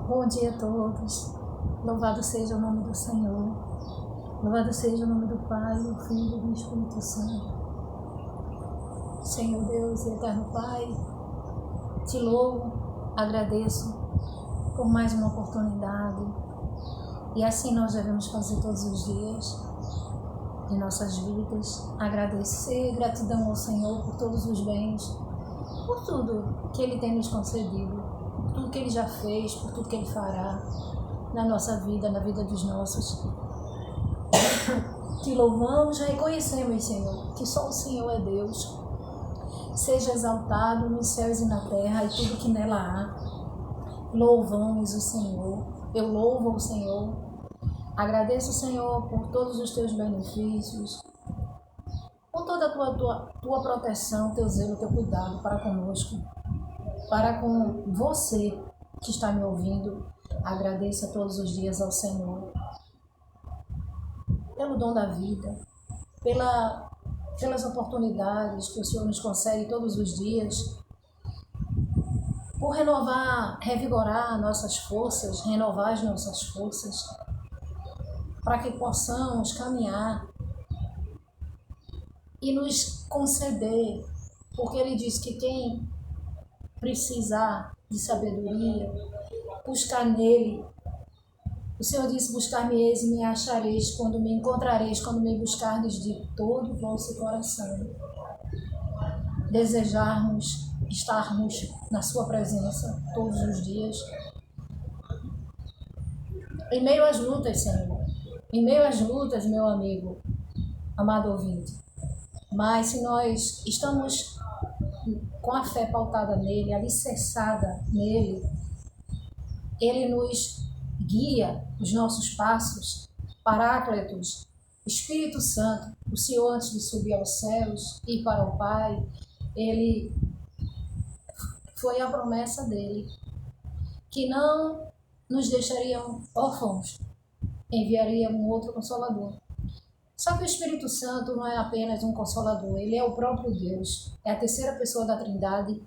Bom dia a todos. Louvado seja o nome do Senhor. Louvado seja o nome do Pai, do Filho e do Espírito Santo. Senhor Deus e eterno Pai, te louvo, agradeço por mais uma oportunidade. E assim nós devemos fazer todos os dias de nossas vidas. Agradecer, gratidão ao Senhor por todos os bens, por tudo que Ele tem nos concedido, por tudo que Ele já fez, por tudo que Ele fará na nossa vida, na vida dos nossos. Te louvamos, reconhecemos, Senhor, que só o Senhor é Deus. Seja exaltado nos céus e na terra e tudo que nela há. Louvamos o Senhor. Eu louvo o Senhor. Agradeço, Senhor, por todos os teus benefícios, por toda a tua proteção, teu zelo, teu cuidado para conosco, para com você que está me ouvindo. Agradeça todos os dias ao Senhor pelo dom da vida, pelas oportunidades que o Senhor nos concede todos os dias, por renovar, revigorar nossas forças, renovar as nossas forças, para que possamos caminhar e nos conceder, porque Ele diz que quem precisar de sabedoria, buscar nele. O Senhor disse: buscar-me-eis e me achareis, quando me encontrareis, quando me buscardes de todo o vosso coração. Desejarmos estarmos na sua presença todos os dias. Em meio às lutas, Senhor. Em meio às lutas, meu amigo, amado ouvinte. Mas se nós estamos com a fé pautada nele, alicerçada nele, Ele nos guia os nossos passos. Paráclitos, Espírito Santo, o Senhor, antes de subir aos céus e ir para o Pai, Ele foi a promessa dele, que não nos deixariam órfãos, enviaria um outro Consolador. Só que o Espírito Santo não é apenas um Consolador, ele é o próprio Deus, é a terceira pessoa da Trindade,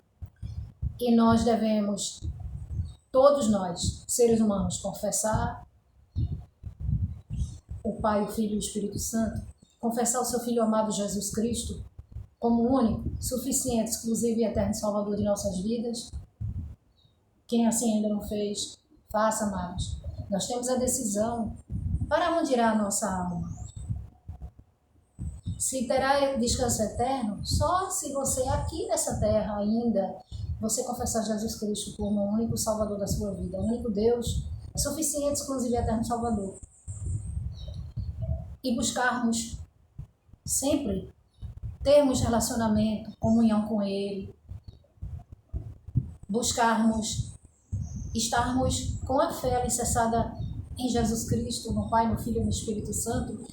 e nós devemos, todos nós, seres humanos, confessar o Pai, o Filho e o Espírito Santo, confessar o seu Filho amado Jesus Cristo como único, suficiente, exclusivo e eterno Salvador de nossas vidas. Quem assim ainda não fez, faça, amados. Nós temos a decisão para onde irá a nossa alma. Se terá descanso eterno, só se você aqui nessa terra ainda, você confessar Jesus Cristo como o único Salvador da sua vida, o único Deus, suficiente, exclusivo e eterno Salvador. E buscarmos sempre termos relacionamento, comunhão com Ele, buscarmos estarmos com a fé alicerçada em Jesus Cristo, no Pai, no Filho e no Espírito Santo,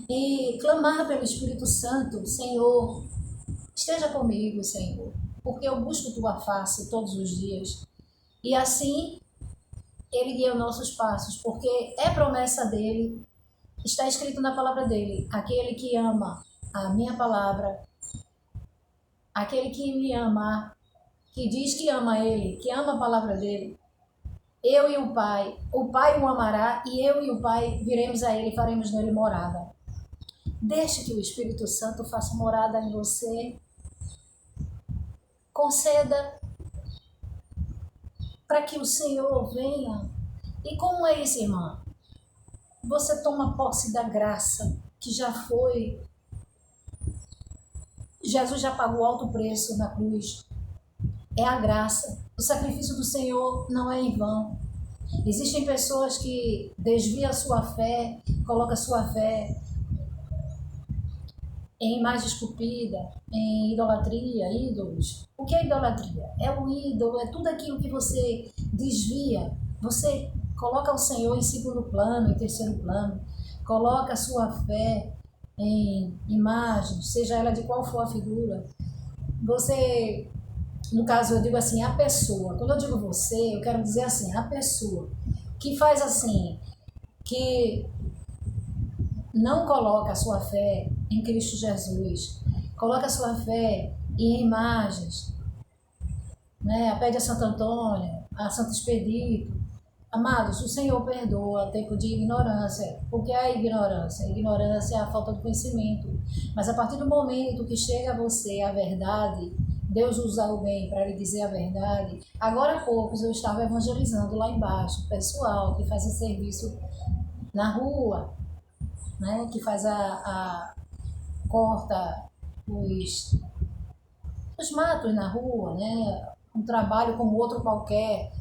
e clamar pelo Espírito Santo: Senhor, esteja comigo, Senhor, porque eu busco Tua face todos os dias. E assim Ele guia os nossos passos, porque é promessa dEle, está escrito na palavra dEle: aquele que ama a minha palavra, aquele que me ama, que diz que ama Ele, que ama a palavra dEle, eu e o Pai o amará, e eu e o Pai viremos a Ele e faremos nele morada. Deixe que o Espírito Santo faça morada em você. Conceda para que o Senhor venha. E como é isso, irmã? Você toma posse da graça que já foi. Jesus já pagou alto preço na cruz. É a graça. O sacrifício do Senhor não é em vão. Existem pessoas que desviam a sua fé, colocam a sua fé em imagem esculpida, em idolatria, ídolos. O que é idolatria? É o ídolo, é tudo aquilo que você desvia. Você coloca o Senhor em segundo plano, em terceiro plano. Coloca a sua fé em imagens, seja ela de qual for a figura. Você, no caso, eu digo assim, a pessoa. Quando eu digo você, eu quero dizer assim, a pessoa que faz assim, que não coloca a sua fé em Cristo Jesus, coloca a sua fé em imagens, né? Pede a Santo Antônio, a Santo Expedito, Amados, o Senhor perdoa tempo de ignorância. O que é a ignorância? A ignorância é a falta de conhecimento. Mas a partir do momento que chega a você a verdade, Deus usa alguém para lhe dizer a verdade. Agora há poucos eu estava evangelizando lá embaixo, o pessoal que faz esse serviço na rua, né? Que faz corta os matos na rua, né? Um trabalho como outro qualquer.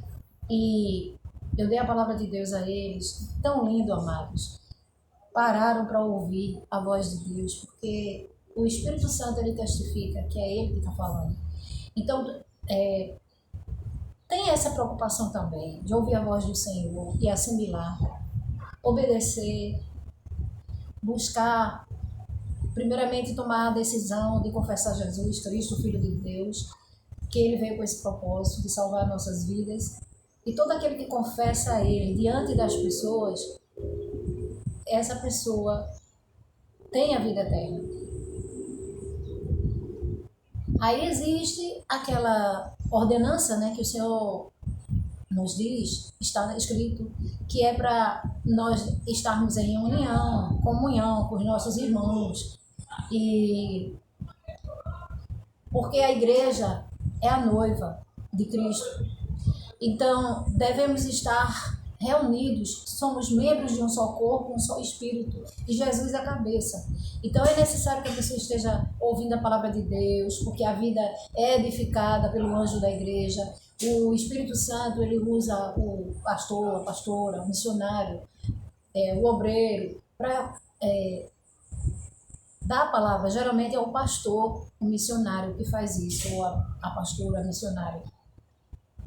E eu dei a palavra de Deus a eles, tão lindo, amados. Pararam para ouvir a voz de Deus, porque o Espírito Santo ele testifica que é Ele que está falando. Então, tem essa preocupação também de ouvir a voz do Senhor e assimilar, obedecer, buscar, primeiramente tomar a decisão de confessar Jesus Cristo, Filho de Deus, que Ele veio com esse propósito de salvar nossas vidas. E todo aquele que confessa a Ele diante das pessoas, essa pessoa tem a vida eterna. Aí existe aquela ordenança, né, que o Senhor nos diz, está escrito, que é para nós estarmos em união, comunhão com os nossos irmãos. E porque a igreja é a noiva de Cristo. Então, devemos estar reunidos, somos membros de um só corpo, um só espírito, e Jesus é a cabeça. Então, é necessário que você esteja ouvindo a palavra de Deus, porque a vida é edificada pelo anjo da igreja. O Espírito Santo, ele usa o pastor, a pastora, o missionário, o obreiro, para dar a palavra. Geralmente é o pastor, o missionário que faz isso, ou a pastora, a missionária.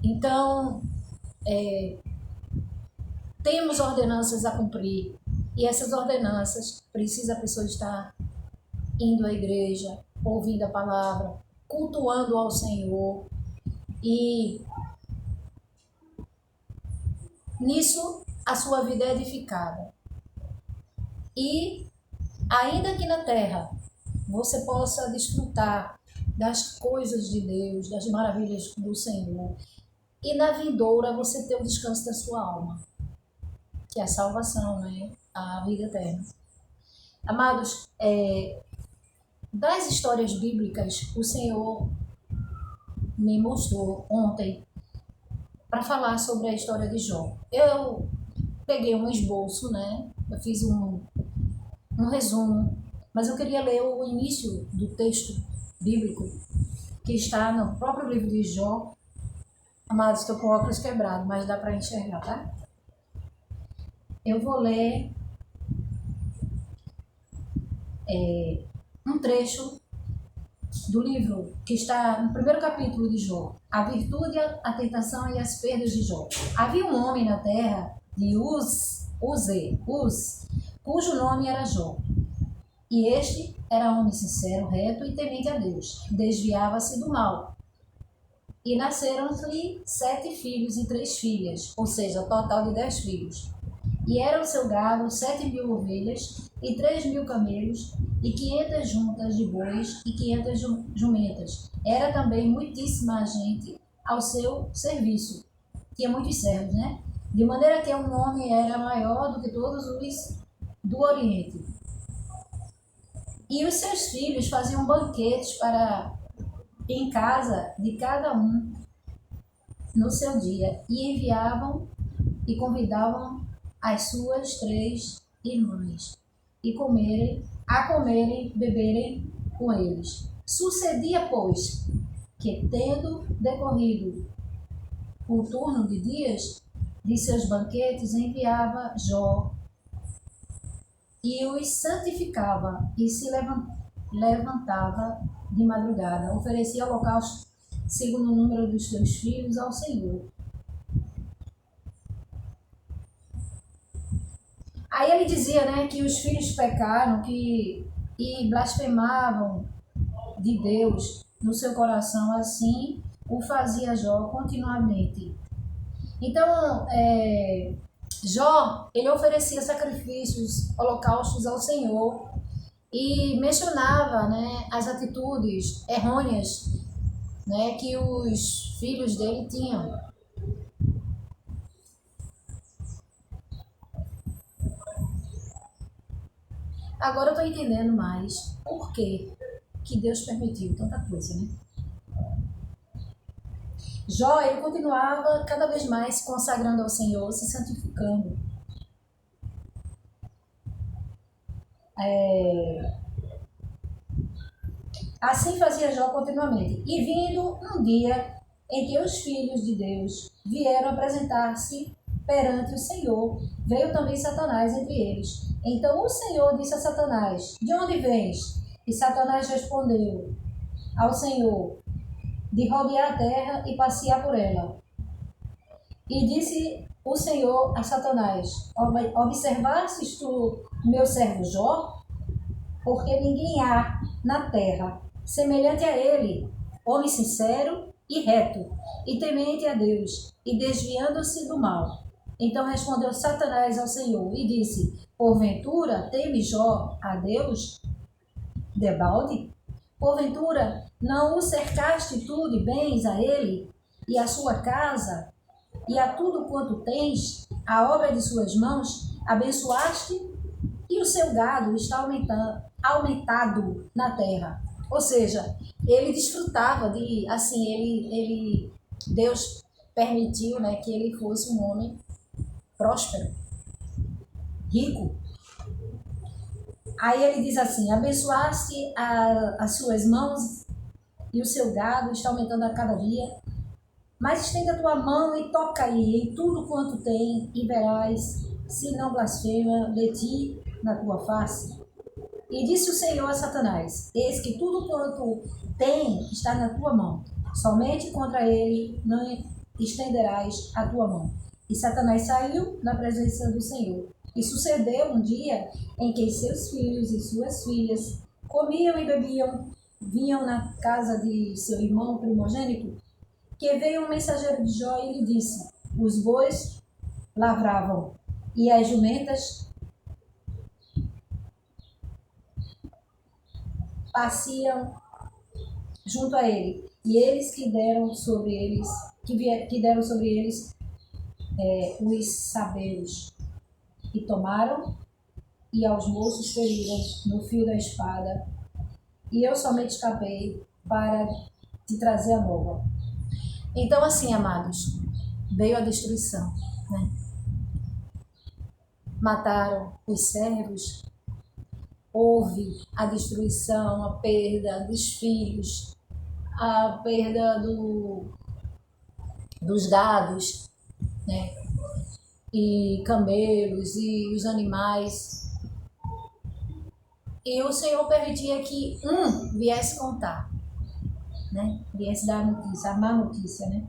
Então, temos ordenanças a cumprir, e essas ordenanças precisa a pessoa estar indo à igreja, ouvindo a palavra, cultuando ao Senhor, e nisso a sua vida é edificada. E ainda aqui na terra você possa desfrutar das coisas de Deus, das maravilhas do Senhor, e na vindoura você ter o descanso da sua alma, que é a salvação, né? A vida eterna. Amados, das histórias bíblicas, o Senhor me mostrou ontem para falar sobre a história de Jó. Eu peguei um esboço, né? Eu fiz um resumo, mas eu queria ler o início do texto bíblico que está no próprio livro de Jó. Amados, estou com o óculos quebrado, mas dá para enxergar, tá? Eu vou ler um trecho do livro que está no primeiro capítulo de Jó. A virtude, a tentação e as perdas de Jó. Havia um homem na terra de Uz, cujo nome era Jó. E este era homem sincero, reto e temente a Deus. Desviava-se do mal. E nasceram-lhe 7 filhos e 3 filhas, ou seja, total de 10 filhos. E era o seu gado 7.000 ovelhas e 3.000 camelos e 500 juntas de bois e 500 jumentas. Era também muitíssima gente ao seu serviço. Tinha muitos servos, né? De maneira que um homem era maior do que todos os do Oriente. E os seus filhos faziam banquetes em casa de cada um no seu dia, e enviavam e convidavam as suas 3 irmãs e comerem, beberem com eles. Sucedia, pois, que, tendo decorrido o turno de dias de seus banquetes, enviava Jó e os santificava, e se levantava de madrugada, oferecia holocausto segundo o número dos seus filhos ao Senhor. Aí ele dizia, né, que os filhos pecaram e blasfemavam de Deus no seu coração, assim o fazia Jó continuamente. Então, Jó, ele oferecia sacrifícios, holocaustos ao Senhor e mencionava, né, as atitudes errôneas, né, que os filhos dele tinham. Agora eu estou entendendo mais por que Deus permitiu tanta coisa, né? Jó, ele continuava cada vez mais se consagrando ao Senhor, se santificando. Assim fazia Jó continuamente. E vindo um dia em que os filhos de Deus vieram apresentar-se perante o Senhor, veio também Satanás entre eles. Então o Senhor disse a Satanás: De onde vens? E Satanás respondeu ao Senhor: De rodear a terra e passear por ela. E disse o Senhor a Satanás: Observastes tu meu servo Jó? Porque ninguém há na terra semelhante a ele, homem sincero e reto, e temente a Deus, e desviando-se do mal. Então respondeu Satanás ao Senhor e disse: Porventura teme Jó a Deus debalde? Porventura não o cercaste tu de bens a ele, e a sua casa, e a tudo quanto tens, a obra de suas mãos, abençoaste, e o seu gado está aumentado na terra. Ou seja, ele desfrutava de, assim, Deus permitiu, né, que ele fosse um homem próspero, rico. Aí ele diz assim: abençoaste as suas mãos e o seu gado está aumentando a cada dia. Mas estenda a tua mão e toca aí em tudo quanto tem, e verás se não blasfema de ti na tua face. E disse o Senhor a Satanás: Eis que tudo quanto tem está na tua mão, somente contra ele não estenderás a tua mão. E Satanás saiu da presença do Senhor. E sucedeu um dia em que seus filhos e suas filhas comiam e bebiam, vinham na casa de seu irmão primogênito, que veio um mensageiro de Jó e lhe disse: Os bois lavravam e as jumentas passeam junto a ele, e eles que deram sobre eles, que deram sobre eles os saberes, e tomaram, e aos moços feriram no fio da espada, e eu somente escapei para te trazer a nova. Então, assim, amados, veio a destruição, né? Mataram os servos, houve a destruição, a perda dos filhos, a perda dos gados, né? E camelos e os animais. E o Senhor permitia que um viesse contar, né? Viesse dar a notícia, a má notícia, né?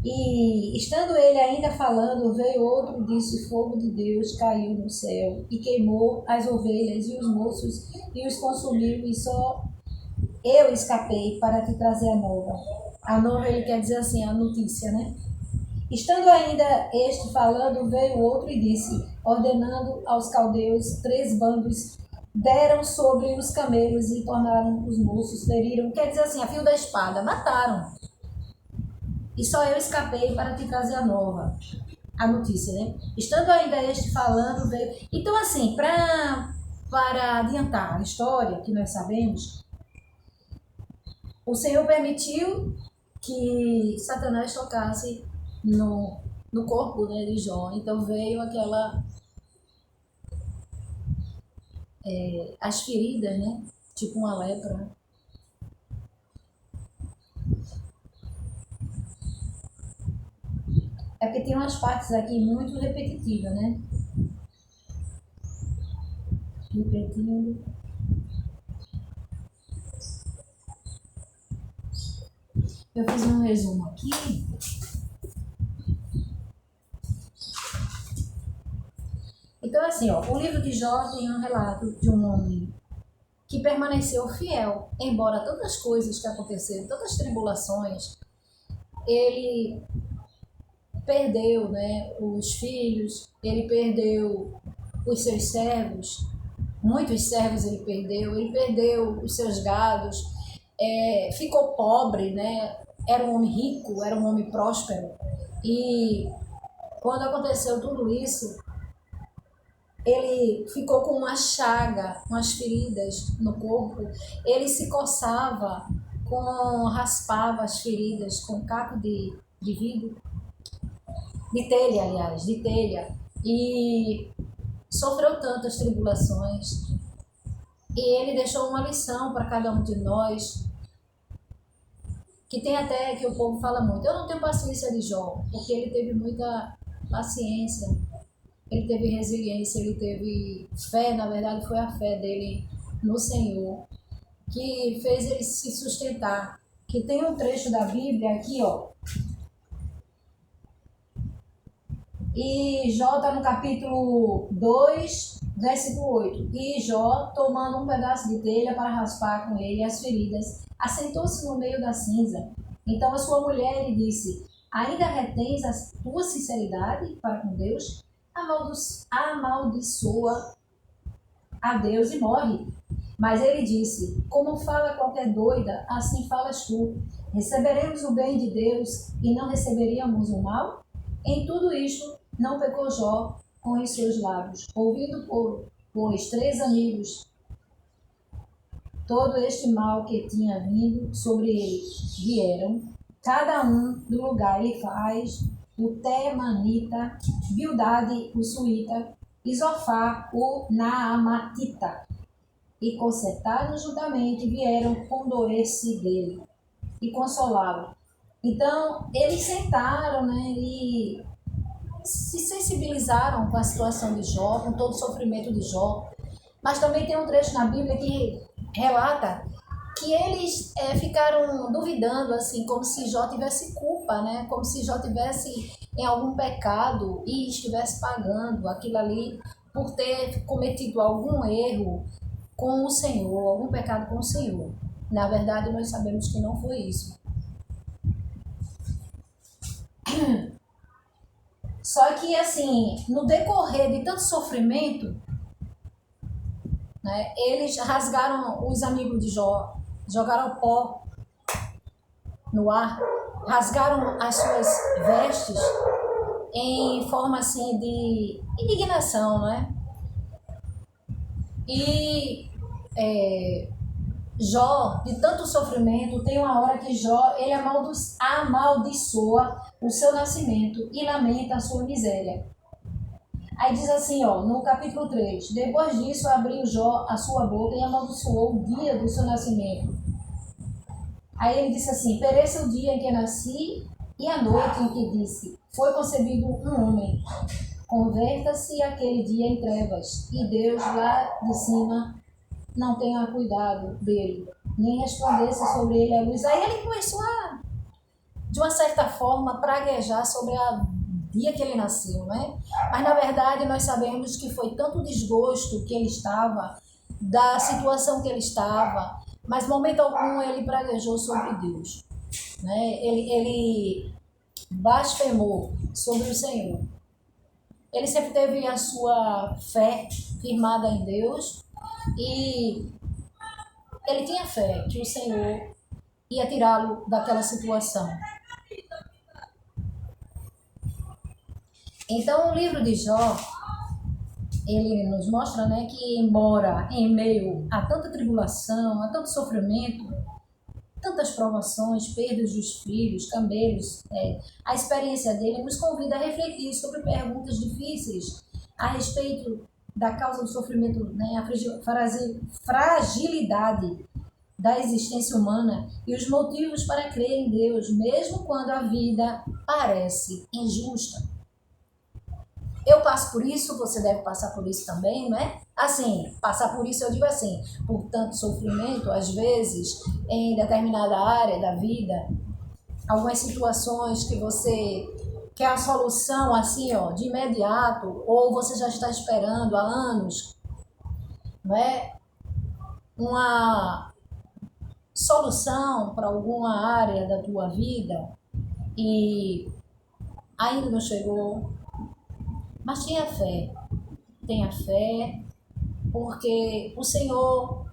E estando ele ainda falando, veio outro, disse: Fogo de Deus caiu no céu e queimou as ovelhas e os moços e os consumiu, e só eu escapei para te trazer a nova. A nova, ele quer dizer assim, a notícia, né? Estando ainda este falando, veio outro e disse, ordenando aos caldeus 3 bandos, deram sobre os camelos e tornaram os moços, feriram, quer dizer assim, a fio da espada, mataram. E só eu escapei para te trazer a nova, a notícia, né? Estando ainda este falando, veio... Então, assim, para adiantar a história, que nós sabemos, o Senhor permitiu que Satanás tocasse no corpo, né, de Jó. Então veio aquela... as feridas, né? Tipo uma lepra. É porque tem umas partes aqui muito repetitivas, né? Repetindo. Eu fiz um resumo aqui. Então, assim, ó, o livro de Jó tem um relato de um homem que permaneceu fiel, embora tantas coisas que aconteceram, tantas tribulações, ele perdeu, né, os filhos, ele perdeu os seus servos, muitos servos ele perdeu os seus gados, ficou pobre, né, era um homem rico, era um homem próspero, e quando aconteceu tudo isso, ele ficou com uma chaga, umas feridas no corpo, ele se coçava, raspava as feridas com caco de vidro, de telha, aliás, de telha, e sofreu tantas tribulações. E ele deixou uma lição para cada um de nós, que tem até que o povo fala muito. Eu não tenho paciência de Jó, porque ele teve muita paciência, ele teve resiliência, ele teve fé. Na verdade foi a fé dele no Senhor que fez ele se sustentar. Que tem um trecho da Bíblia aqui, ó. E Jó está no capítulo 2, versículo 8. E Jó, tomando um pedaço de telha para raspar com ele as feridas, assentou-se no meio da cinza. Então a sua mulher lhe disse: ainda retens a tua sinceridade para com Deus? Amaldiçoa a Deus e morre. Mas ele disse: como fala qualquer doida, assim falas tu. Receberemos o bem de Deus e não receberíamos o mal? Em tudo isto não pecou Jó com os seus lábios. Ouvindo, pois, 3 amigos todo este mal que tinha vindo sobre ele, vieram, cada um do lugar ele faz, o Temanita, Bildade, o Suíta, e Zofá, o Naamatita, e consertaram juntamente, vieram condoer-se dele e consolá-lo. Então, eles sentaram, né, e se sensibilizaram com a situação de Jó, com todo o sofrimento de Jó. Mas também tem um trecho na Bíblia que relata que eles ficaram duvidando, assim, como se Jó tivesse culpa, né? Como se Jó tivesse em algum pecado e estivesse pagando aquilo ali por ter cometido algum erro com o Senhor, algum pecado com o Senhor. Na verdade, nós sabemos que não foi isso. Só que, assim, no decorrer de tanto sofrimento, né, eles rasgaram, os amigos de Jó, jogaram pó no ar, rasgaram as suas vestes em forma, assim, de indignação, né? E Jó, de tanto sofrimento, tem uma hora que Jó, ele amaldiçoa o seu nascimento e lamenta a sua miséria. Aí diz assim, ó, no capítulo 3, depois disso abriu Jó a sua boca e amaldiçoou o dia do seu nascimento. Aí ele disse assim: pereça o dia em que nasci e a noite em que disse, foi concebido um homem. Converta-se aquele dia em trevas, e Deus lá de cima não tenha cuidado dele, nem resplandece sobre ele a luz. Aí ele começou a, de uma certa forma, praguejar sobre a dia que ele nasceu, né? Mas na verdade nós sabemos que foi tanto desgosto que ele estava, da situação que ele estava, mas momento algum ele praguejou sobre Deus, né? Ele blasfemou sobre o Senhor. Ele sempre teve a sua fé firmada em Deus e ele tinha fé que o Senhor ia tirá-lo daquela situação. Então, o livro de Jó, ele nos mostra, né, que embora em meio a tanta tribulação, a tanto sofrimento, tantas provações, perdas dos filhos, camelos, a experiência dele nos convida a refletir sobre perguntas difíceis a respeito da causa do sofrimento, né, a fragilidade da existência humana e os motivos para crer em Deus, mesmo quando a vida parece injusta. Eu passo por isso, você deve passar por isso também, não é? Assim, passar por isso eu digo assim, por tanto sofrimento, às vezes, em determinada área da vida, algumas situações que você quer a solução assim, ó, de imediato, ou você já está esperando há anos, não é? Uma solução para alguma área da tua vida e ainda não chegou. Mas tenha fé, porque o Senhor,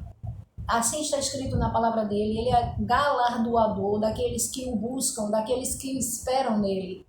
assim está escrito na palavra dele, ele é galardoador daqueles que o buscam, daqueles que esperam nele.